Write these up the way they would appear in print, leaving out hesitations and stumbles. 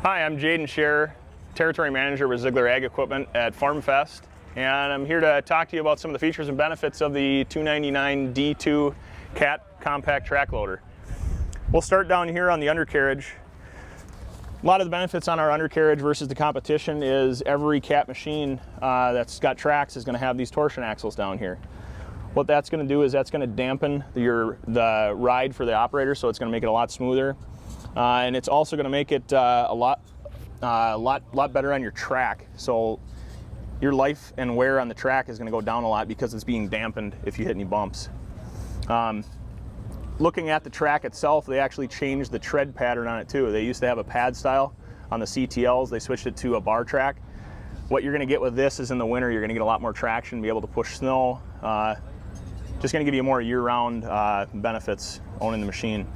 Hi, I'm Jaden Scherer, Territory Manager with Ziegler Ag Equipment at Farmfest, and I'm here to talk to you about some of the features and benefits of the 299 D2 CAT compact track loader. We'll start down here on the undercarriage. A lot of the benefits on our undercarriage versus the competition is every CAT machine that's got tracks is going to have these torsion axles down here. What that's going to do is that's going to dampen the ride for the operator, so it's going to make it a lot smoother. And it's also going to make it a lot better on your track. So your life and wear on the track is going to go down a lot because it's being dampened if you hit any bumps. Looking at the track itself, they actually changed the tread pattern on it too. They used to have a pad style on the CTLs. They switched it to a bar track. What you're going to get with this is in the winter, you're going to get a lot more traction, be able to push snow. Just going to give you more year-round benefits owning the machine.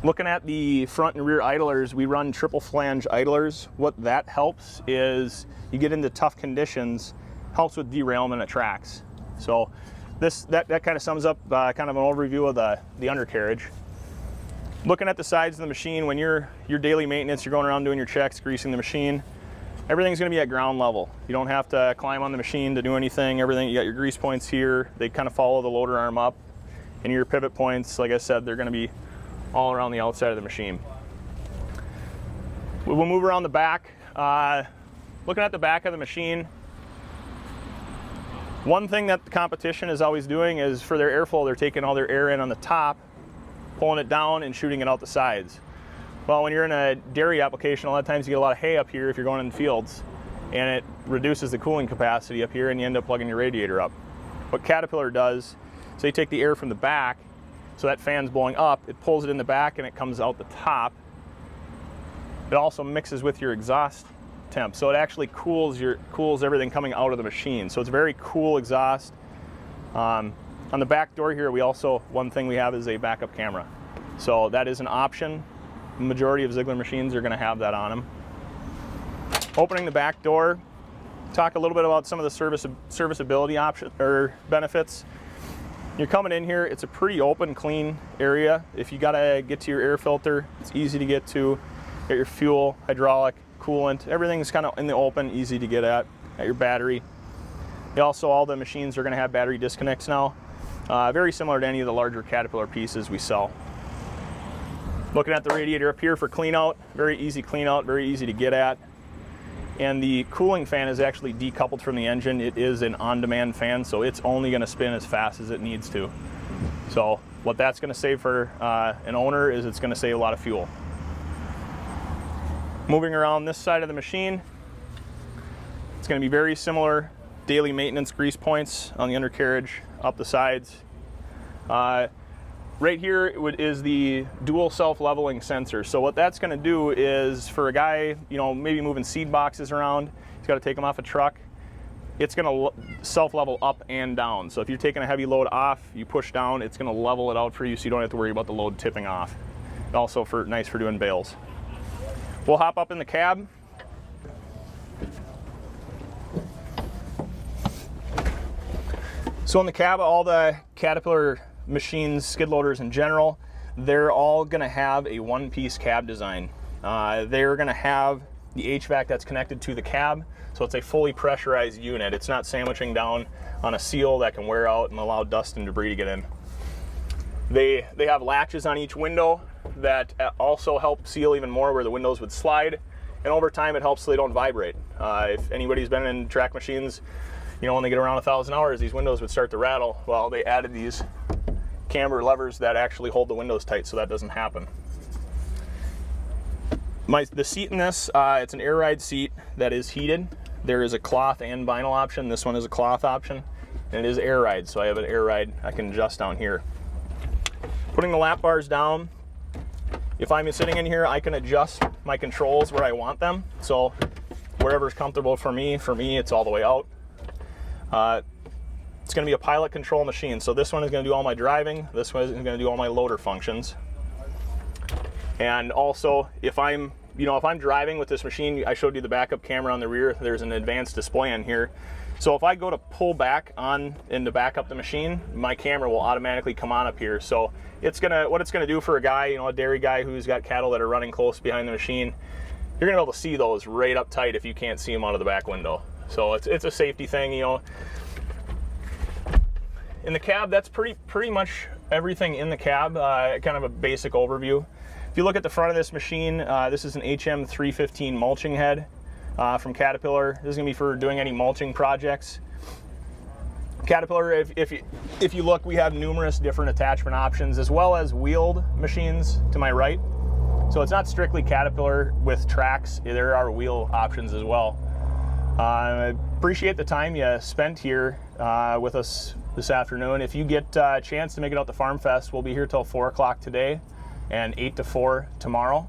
Looking at the front and rear idlers, we run triple flange idlers. What that helps is you get into tough conditions, helps with derailment of tracks. So that kind of sums up kind of an overview of the undercarriage. Looking at the sides of the machine, when your daily maintenance, you're going around doing your checks, greasing the machine, everything's going to be at ground level. You don't have to climb on the machine to do anything. Everything, you got your grease points here. They kind of follow the loader arm up. And your pivot points, like I said, they're going to be all around the outside of the machine. We'll move around the back. Looking at the back of the machine, one thing that the competition is always doing is for their airflow, they're taking all their air in on the top, pulling it down and shooting it out the sides. Well, when you're in a dairy application, a lot of times you get a lot of hay up here if you're going in the fields, and it reduces the cooling capacity up here and you end up plugging your radiator up. What Caterpillar does is they take the air from the back, so that fan's blowing up, it pulls it in the back and it comes out the top. It also mixes with your exhaust temp, so it actually cools everything coming out of the machine. So it's very cool exhaust. On the back door here, one thing we have is a backup camera. So that is an option. The majority of Ziegler machines are going to have that on them. Opening the back door, talk a little bit about some of the serviceability option or benefits. You're coming in here, it's a pretty open, clean area. If you gotta get to your air filter, it's easy to get to. Get your fuel, hydraulic, coolant, everything's kind of in the open, easy to get at your battery. All the machines are gonna have battery disconnects now. Very similar to any of the larger Caterpillar pieces we sell. Looking at the radiator up here for clean out, very easy clean out, very easy to get at. And the cooling fan is actually decoupled from the engine. It is an on-demand fan, so it's only going to spin as fast as it needs to. So what that's going to save for an owner is it's going to save a lot of fuel. Moving around this side of the machine, it's going to be very similar daily maintenance grease points on the undercarriage, up the sides. Right here is the dual self-leveling sensor. So what that's going to do is for a guy, maybe moving seed boxes around, he's got to take them off a truck, it's going to self-level up and down. So if you're taking a heavy load off, you push down, it's going to level it out for you so you don't have to worry about the load tipping off. Also nice for doing bales. We'll hop up in the cab. So in the cab, all the Caterpillar machines, skid loaders in general, they're all going to have a one-piece cab design. They're going to have the HVAC that's connected to the cab, so it's a fully pressurized unit. It's not sandwiching down on a seal that can wear out and allow dust and debris to get in. They have latches on each window that also help seal even more where the windows would slide, and over time it helps so they don't vibrate. If anybody's been in track machines, when they get around 1,000 hours, these windows would start to rattle. Well, they added these Camber levers that actually hold the windows tight so that doesn't happen. The seat in this, it's an air ride seat that is heated. There is a cloth and vinyl option. This one is a cloth option, and it is air ride, so I have an air ride I can adjust down here. Putting the lap bars down, if I'm sitting in here, I can adjust my controls where I want them. So wherever's comfortable for me it's all the way out. It's going to be a pilot control machine. So this one is going to do all my driving. This one is going to do all my loader functions. And also, if I'm driving with this machine, I showed you the backup camera on the rear. There's an advanced display on here. So if I go to pull back on and to back up the machine, my camera will automatically come on up here. So what it's gonna do for a guy, a dairy guy who's got cattle that are running close behind the machine, you're gonna be able to see those right up tight if you can't see them out of the back window. So it's a safety thing, you know. In the cab, that's pretty much everything in the cab, kind of a basic overview. If you look at the front of this machine, this is an HM315 mulching head from Caterpillar. This is gonna be for doing any mulching projects. Caterpillar, if you look, we have numerous different attachment options as well as wheeled machines to my right. So it's not strictly Caterpillar with tracks, there are wheel options as well. I appreciate the time you spent here with us this afternoon. If you get a chance to make it out to Farmfest, we'll be here till 4 o'clock today and 8 to 4 tomorrow.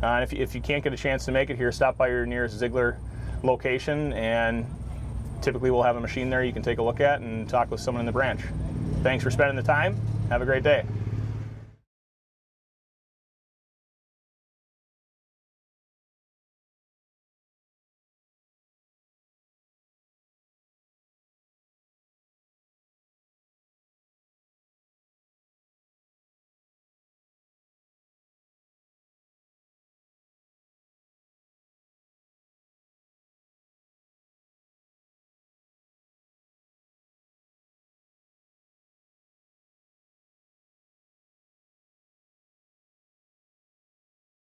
And if you can't get a chance to make it here, stop by your nearest Ziegler location, and typically we'll have a machine there you can take a look at and talk with someone in the branch. Thanks for spending the time. Have a great day.